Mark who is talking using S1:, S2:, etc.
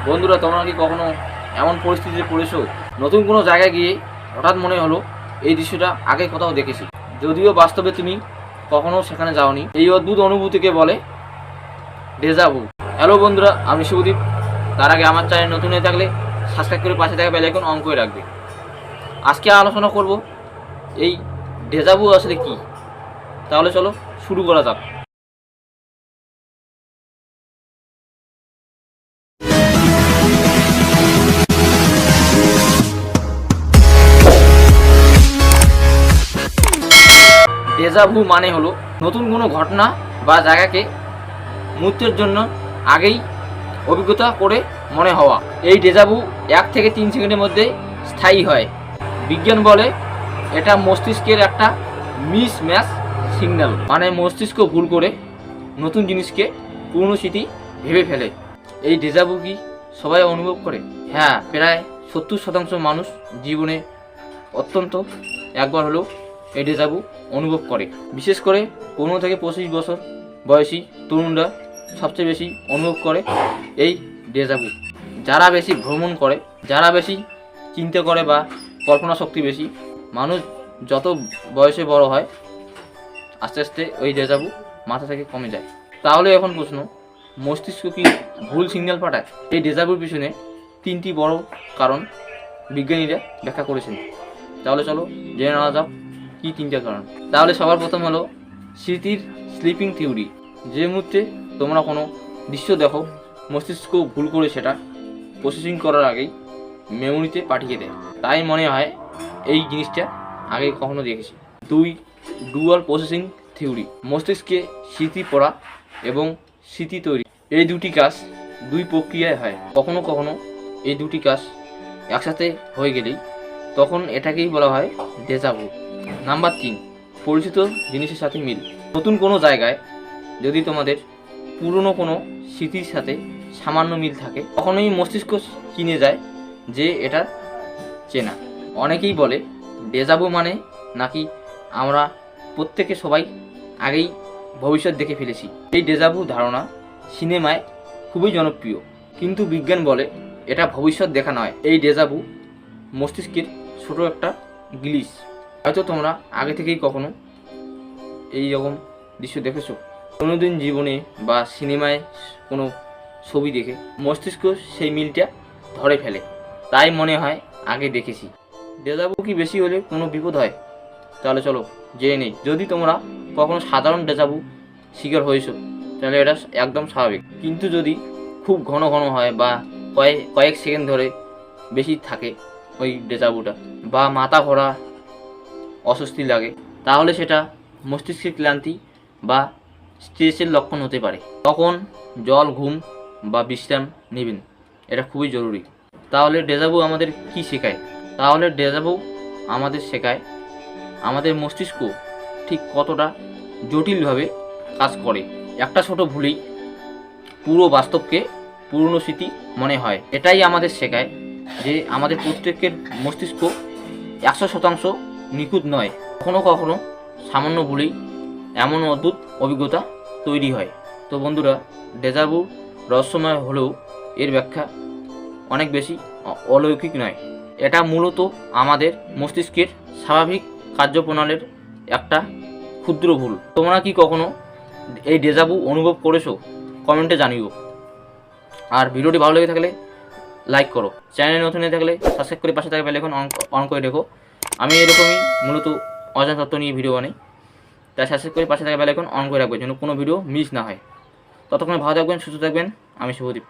S1: বন্ধুরা, তোমরা কি কখনো এমন পরিস্থিতিতে পড়েছো, নতুন কোনো জায়গায় গিয়ে হঠাৎ মনে হলো এই দৃশ্যটা আগে কোথাও দেখেছি, যদিও বাস্তবে তুমি কখনো সেখানে যাওনি? এই অদ্ভুত অনুভূতিকে বলে ডেজা ভু। হ্যালো বন্ধুরা, আমি শুভদীপ। তার আগে আমার চ্যানেল নতুন হয়ে থাকলে সাবস্ক্রাইব করে পাশে থাকা বেল আইকন অন করে রাখবে। আজকে আলোচনা করব এই ডেজা ভু আসলে কি। তাহলে চলো শুরু করা যাক। ডেজা ভু মানে হলো নতুন কোনো ঘটনা বা জায়গাকে মুহূর্তের জন্য আগেই অভিজ্ঞতা করে মনে হওয়া। এই ডেজা ভু 1 থেকে 3 সেকেন্ডের মধ্যে স্থায়ী হয়। বিজ্ঞান বলে এটা মস্তিষ্কের একটা মিস ম্যাচ সিগন্যাল, মানে মস্তিষ্ক ভুল করে নতুন জিনিসকে পুরনো স্মৃতি ভেবে ফেলে। এই ডেজা ভু কি সবাই অনুভব করে? হ্যাঁ, প্রায় 70% মানুষ জীবনে অত্যন্ত একবার হলেও এই ডেজা ভু অনুভব করে। বিশেষ করে 15 থেকে 25 বছর বয়সী তরুণরা সবচেয়ে বেশি অনুভব করে এই ডেজা ভু। যারা বেশি ভ্রমণ করে, যারা বেশি চিন্তা করে বা কল্পনা শক্তি বেশি, মানুষ যত বয়সে বড় হয় আস্তে আস্তে ওই ডেজা ভু মাথা থেকে কমে যায়। তাহলে এখন প্রশ্ন, মস্তিষ্ক কি ভুল সিগন্যাল পাঠায়? এই ডেজা ভুর পিছনে 3টি বড় কারণ বিজ্ঞানীরা ব্যাখ্যা করেছেন। তাহলে চলো জেনে নেওয়া যাক কি 3টা কারণ। তাহলে সবার প্রথম হলো স্মৃতির স্লিপিং থিওরি। যে মুহূর্তে তোমরা কোনো দৃশ্য দেখো, মস্তিষ্ক ভুল করে সেটা প্রসেসিং করার আগেই মেমোরিতে পাঠিয়ে দেয়। তাই মনে হয় এই জিনিসটা আগে কখনো দেখেছি। 2, ডুয়াল প্রসেসিং থিওরি। মস্তিষ্কে স্মৃতি পড়া এবং স্মৃতি তৈরি, এই দুটি কাজ 2 প্রক্রিয়ায় হয়। কখনো কখনো এই দুটি কাজ একসাথে হয়ে গেলেই তখন এটাকেই বলা হয় ডেজা ভু। নাম্বার 3, পরিচিত জিনিসের সাথে মিল। নতুন কোনো জায়গায় যদি তোমাদের পুরনো কোনো স্মৃতির সাথে সামান্য মিল থাকে, তখনই মস্তিষ্ক চিনে যায় যে এটা চেনা। অনেকেই বলে ডেজা ভু মানে নাকি আমরা প্রত্যেকে সবাই আগেই ভবিষ্যৎ দেখে ফেলেছি। এই ডেজা ভু ধারণা সিনেমায় খুবই জনপ্রিয়, কিন্তু বিজ্ঞান বলে এটা ভবিষ্যৎ দেখা নয়। এই ডেজা ভু মস্তিষ্কের ছোট একটা গ্লিচ। হয়তো তোমরা আগে থেকেই কখনো এই রকম দৃশ্য দেখেছো। কোনোদিন জীবনে বা সিনেমায় কোনো ছবি দেখে মস্তিষ্ক সেই মিলটা ধরে ফেলে, তাই মনে হয় আগে দেখেছি। ডেজা ভু কি বেশি হলে কোনো বিপদ হয়? তাহলে চলো জেনে নেই। যদি তোমরা কখনো সাধারণ ডেজা ভু শিকার হয়েছো তাহলে এটা একদম স্বাভাবিক, কিন্তু যদি খুব ঘন ঘন হয় বা কয়েক সেকেন্ড ধরে বেশি থাকে ওই ডেজা ভুটা, বা মাথা ঘোরা, অস্বস্তি লাগে, তাহলে সেটা মস্তিষ্কের ক্লান্তি বা স্ট্রেসের লক্ষণ হতে পারে। তখন জল, ঘুম বা বিশ্রাম নেবেন, এটা খুবই জরুরি। তাহলে ডেজা ভু আমাদের কি শেখায়? তাহলে ডেজা ভু আমাদের শেখায় আমাদের মস্তিষ্ক ঠিক কতটা জটিলভাবে কাজ করে। একটা ছোট ভুলেই পুরো বাস্তবকে পুরনো স্মৃতি মনে হয়। এটাই আমাদের শেখায় যে আমাদের প্রত্যেকের মস্তিষ্ক 100% নিখুঁত নয়। কখনো কখনো সামান্য ভুলেই এমন অদ্ভুত অভিজ্ঞতা তৈরি হয়। তো বন্ধুরা, ডেজা ভু রহস্যময় হলেও এর ব্যাখ্যা অনেক বেশি অলৌকিক নয়। এটা মূলত আমাদের মস্তিষ্কের স্বাভাবিক কার্যপ্রণালীর একটা ক্ষুদ্র ভুল। তোমরা কি কখনো এই ডেজা ভু অনুভব করেছো? কমেন্টে জানিও। আর ভিডিওটি ভালো লেগে থাকলে লাইক করো। চ্যানেলে নতুন হয়ে থাকলে সাবস্ক্রাইব করে পাশে থাকা বেল আইকন অন করে রেখো। আমি এরকমই মূলত অজানা তথ্য নিয়ে ভিডিও বানাই, তাই সাবস্ক্রাইব করে পাশে থাকা বেল আইকন অন করে রাখবে যেন কোনো ভিডিও মিস না হয়। ততক্ষণে ভালো থাকবেন, সুস্থ থাকবেন। আমি শুভদীপ।